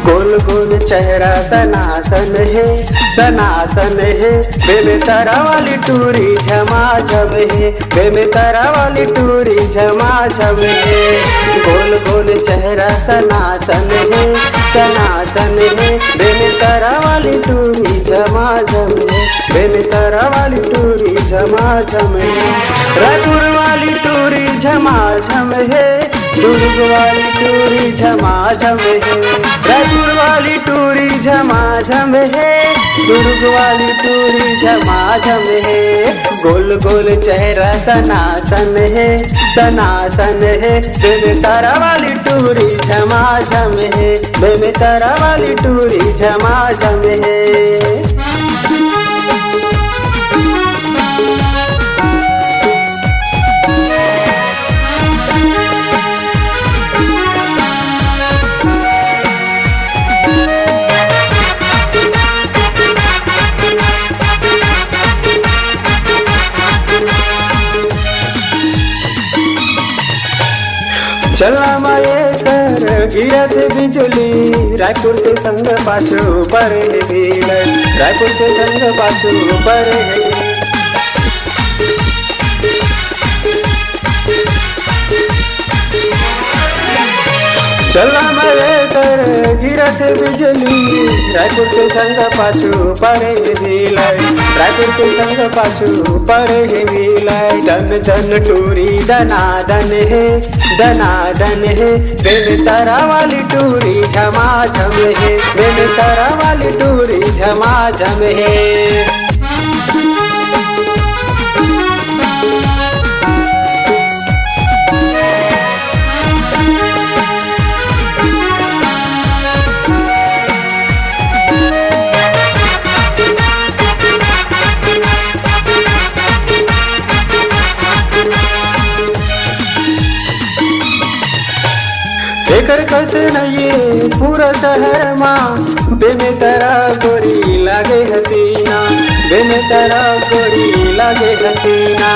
गोल गोल चेहरा सनासन है, सनासन है। बेमेतरा वाली टूरी झमाझम है, बेमेतरा वाली टूरी झमाझम है। गोल गोल चेहरा सनासन है, सनासन है। बेमेतरा वाली टूरी झमाझम है, बेमेतरा वाली टूरी झमाझम है। रायपुर वाली टूरी झमाझम है, दुर्ग वाली टूरी झमाझम है। रायपुर वाली टूरी झमाझम है, दुर्ग वाली टूरी झमाझम है। गोल गोल चेहरा सनासन है, सनासन है। बेमेतरा वाली टूरी झमाझम है, बेमेतरा वाली टूरी झमाझम है। चला माये तर गिरत बिजुली, रायपुर के संग पाछू परे भीड़, रायपुर के संग पाछू परे। चला माये तर गिरत बिजुली, रायपुर के संग पाछू परे भीड़, रायपुर के संग पाछू परे भीड़। दन दन टूरी दनादन है, दनादन है। बेमेतरा वाली टूरी झमाझम है, बेमेतरा वाली टूरी झमाझम है। एकर कस नहीं पूरा शहर माँ, बेमेतरा गोरी लागे हसीना, बेमेतरा गोरी लागे हसीना।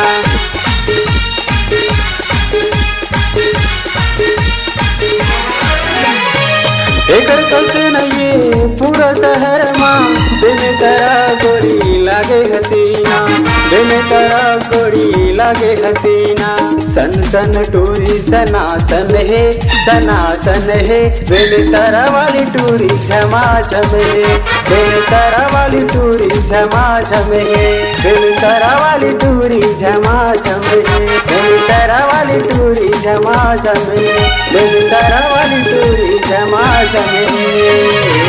एकर कस नहीं पूरा शहर माँ, बेमेतरा गोरी लागे हसीना, बेमेतरा गोरी लागे हसीना। सन सन टूरी सनासन है, सनासन है। बेमेतरा वाली टूरी झमाझम है, बेमेतरा वाली टूरी झमाझम है, बेमेतरा वाली टूरी झमाझम है, बेमेतरा वाली टूरी झमाझम है, बेमेतरा वाली टूरी झमाझम है।